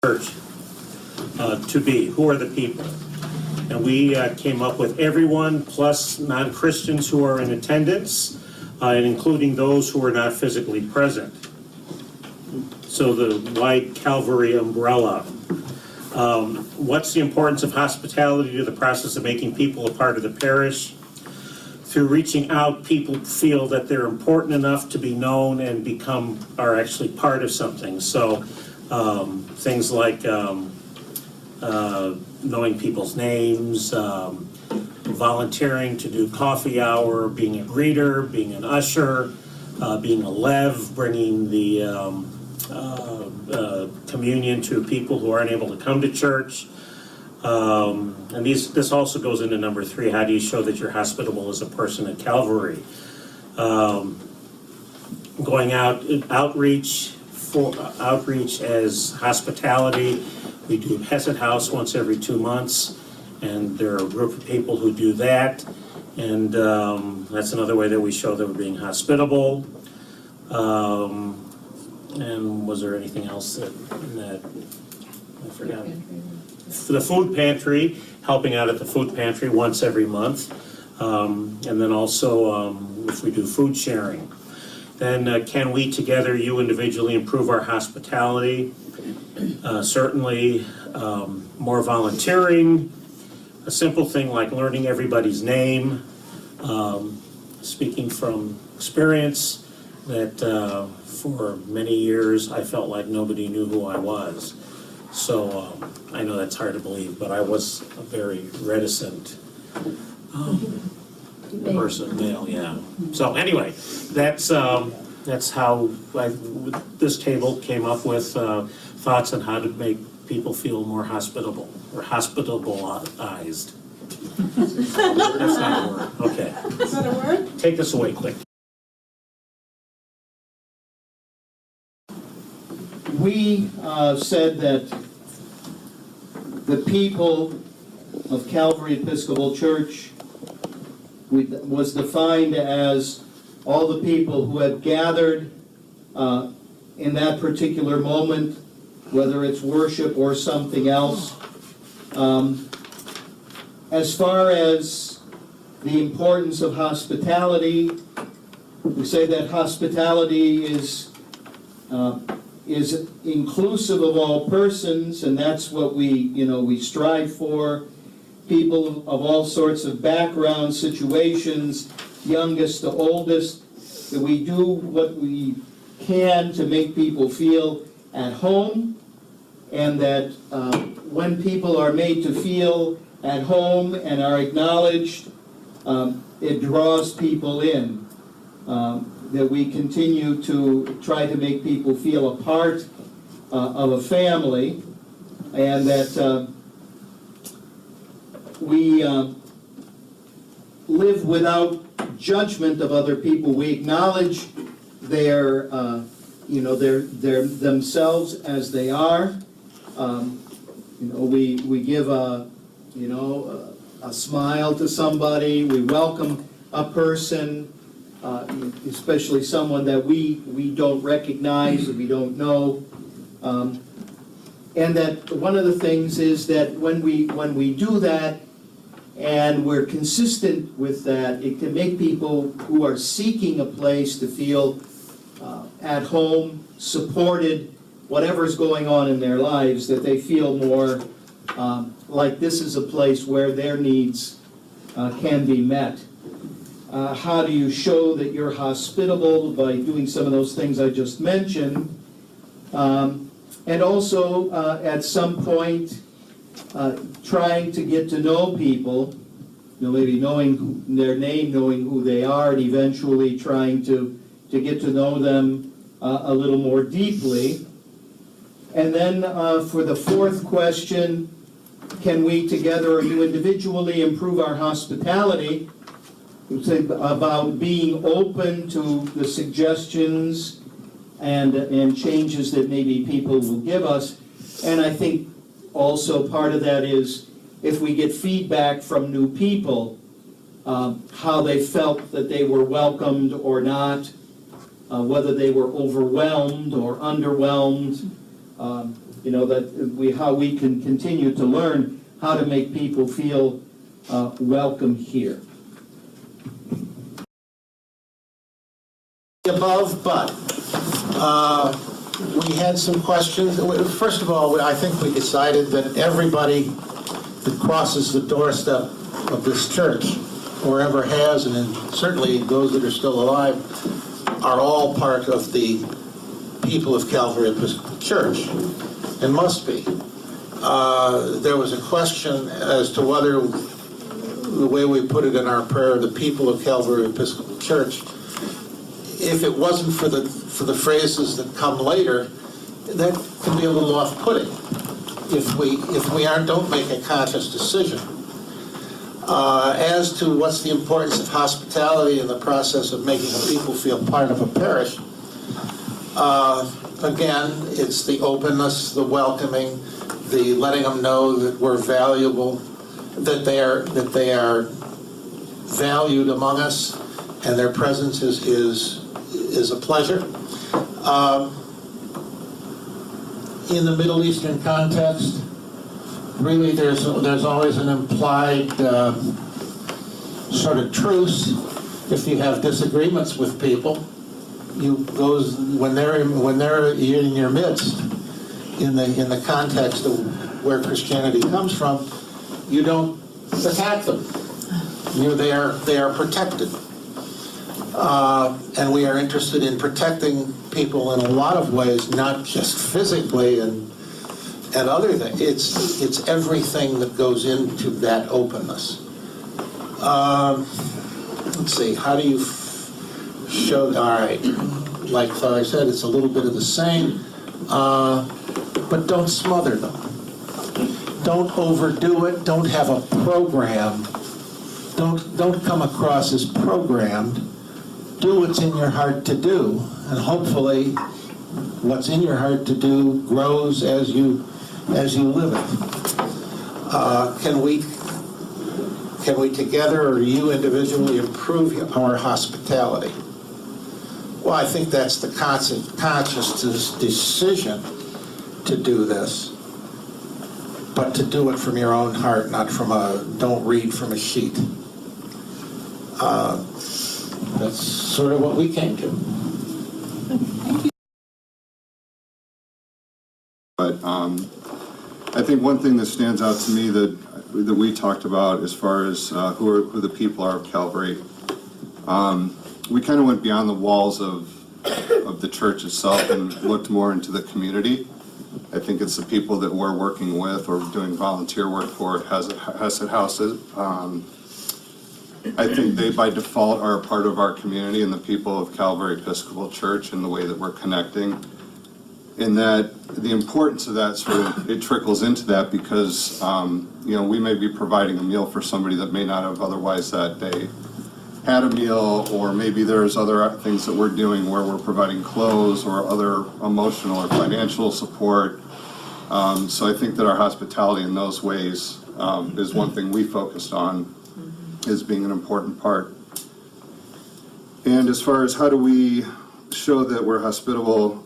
church to be? Who are the people? And we came up with everyone plus non-Christians who are in attendance, and including those who are not physically present. So the white Calvary umbrella. What's the importance of hospitality to the process of making people a part of the parish? Through reaching out, people feel that they're important enough to be known and are actually part of something. So things like knowing people's names, volunteering to do coffee hour, being a greeter, being an usher, being a lev, bringing the communion to people who aren't able to come to church. And this also goes into number 3. How do you show that you're hospitable as a person at Calvary? Going out, outreach as hospitality. We do Hesed House once every 2 months, and there are a group of people who do that. And that's another way that we show that we're being hospitable. And was there anything else that I forgot? The food pantry, helping out at the food pantry once every month. And then also if we do food sharing. Then can we together, you individually, improve our hospitality? Certainly more volunteering, a simple thing like learning everybody's name, speaking from experience that for many years I felt like nobody knew who I was. So I know that's hard to believe, but I was a very reticent person, male, yeah. So anyway, that's how this table came up with thoughts on how to make people feel more hospitable, or hospitableized. That's not a word, okay. Is that a word? Take this away quick. We said that the people of Calvary-Episcopal-Church was defined as all the people who have gathered in that particular moment, whether it's worship or something else. As far as the importance of hospitality, we say that hospitality is inclusive of all persons, and that's what we strive for. People of all sorts of backgrounds, situations, youngest to oldest, that we do what we can to make people feel at home, and that when people are made to feel at home and are acknowledged, it draws people in. That we continue to try to make people feel a part of a family, and that we live without judgment of other people. We acknowledge their themselves as they are. We give a smile to somebody. We welcome a person. Especially someone that we don't recognize, that we don't know, and that one of the things is that when we do that and we're consistent with that, it can make people who are seeking a place to feel at home, supported, whatever's going on in their lives, that they feel more like this is a place where their needs can be met. How do you show that you're hospitable? By doing some of those things I just mentioned. And also, at some point, trying to get to know people, maybe knowing their name, knowing who they are, and eventually trying to get to know them a little more deeply. And then for the fourth question, can we together or you individually improve our hospitality? About being open to the suggestions and changes that maybe people will give us. And I think also part of that is if we get feedback from new people, how they felt that they were welcomed or not, whether they were overwhelmed or underwhelmed, how we can continue to learn how to make people feel welcome here. Above, but we had some questions. First of all, I think we decided that everybody that crosses the doorstep of this church, or ever has, and then certainly those that are still alive, are all part of the people of Calvary-Episcopal-Church, and must be. There was a question as to whether, the way we put it in our prayer, the people of Calvary-Episcopal-Church, if it wasn't for the phrases that come later, that can be a little off-putting if we don't make a conscious decision. As to what's the importance of hospitality in the process of making the people feel part of a parish, again, it's the openness, the welcoming, the letting them know that we're valuable, that they are valued among us, and their presence is a pleasure. In the Middle Eastern context, really there's always an implied sort of truce. If you have disagreements with people, when they're in your midst, in the context of where Christianity comes from, you don't attack them. They are protected. And we are interested in protecting people in a lot of ways, not just physically and other things. It's everything that goes into that openness. Let's see, how do you show, all right, like Father said, it's a little bit of the same, but don't smother them. Don't overdo it, don't have a program, don't come across as programmed. Do what's in your heart to do, and hopefully what's in your heart to do grows as you live it. Can we together, or you individually, improve our hospitality? Well, I think that's the conscious decision to do this, but to do it from your own heart, not don't read from a sheet. That's sort of what we came to. But I think one thing that stands out to me that we talked about as far as who the people are of Calvary, we kind of went beyond the walls of the church itself and looked more into the community. I think it's the people that we're working with or doing volunteer work for at Hesed Houses. I think they by default are a part of our community and the people of Calvary-Episcopal-Church and the way that we're connecting. In that the importance of that sort of, it trickles into that because, we may be providing a meal for somebody that may not have otherwise that day had a meal, or maybe there's other things that we're doing where we're providing clothes or other emotional or financial support. So I think that our hospitality in those ways is one thing we focused on as being an important part. And as far as how do we show that we're hospitable,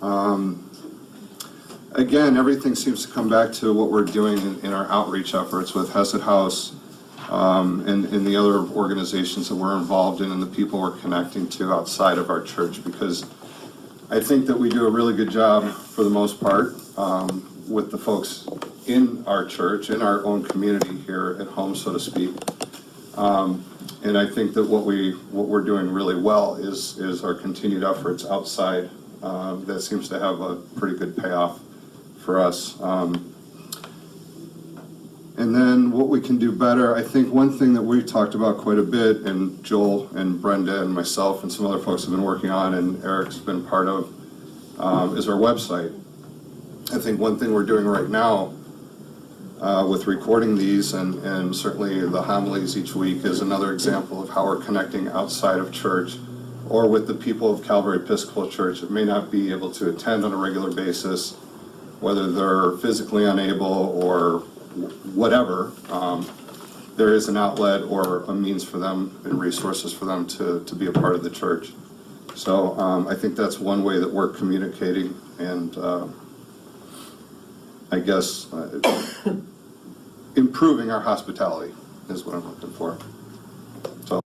again, everything seems to come back to what we're doing in our outreach efforts with Hesed House and the other organizations that we're involved in and the people we're connecting to outside of our church, because I think that we do a really good job for the most part with the folks in our church, in our own community here at home, so to speak. And I think that what we're doing really well is our continued efforts outside. That seems to have a pretty good payoff for us. And then what we can do better, I think one thing that we've talked about quite a bit, and Joel and Brenda and myself and some other folks have been working on, and Eric's been part of, is our website. I think one thing we're doing right now with recording these and certainly the homilies each week is another example of how we're connecting outside of church or with the people of Calvary-Episcopal-Church that may not be able to attend on a regular basis, whether they're physically unable or whatever. There is an outlet or a means for them and resources for them to be a part of the church. So I think that's one way that we're communicating, and I guess, improving our hospitality is what I'm looking for. So.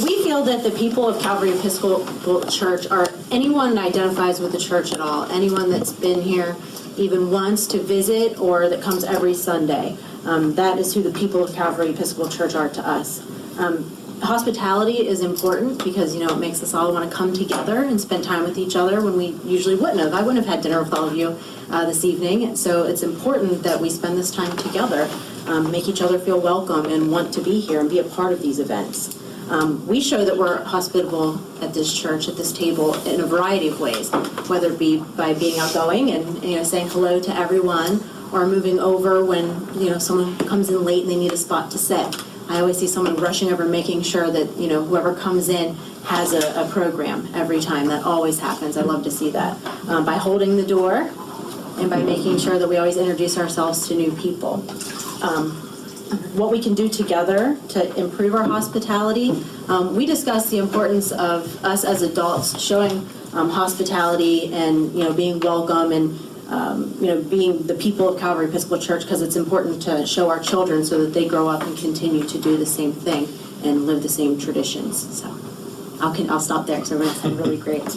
We feel that the people of Calvary-Episcopal Church are anyone that identifies with the church at all, anyone that's been here even once to visit or that comes every Sunday. That is who the people of Calvary-Episcopal Church are to us. Hospitality is important because, it makes us all want to come together and spend time with each other when we usually wouldn't have. I wouldn't have had dinner with all of you this evening. And so it's important that we spend this time together, make each other feel welcome and want to be here and be a part of these events. We show that we're hospitable at this church, at this table, in a variety of ways, whether it be by being outgoing and saying hello to everyone, or moving over when someone comes in late and they need a spot to sit. I always see someone rushing over, making sure that whoever comes in has a program every time. That always happens. I love to see that. By holding the door and by making sure that we always introduce ourselves to new people. What we can do together to improve our hospitality. We discuss the importance of us as adults showing hospitality and being welcome and being the people of Calvary-Episcopal Church, because it's important to show our children so that they grow up and continue to do the same thing and live the same traditions. So I'll stop there because everyone said really great things.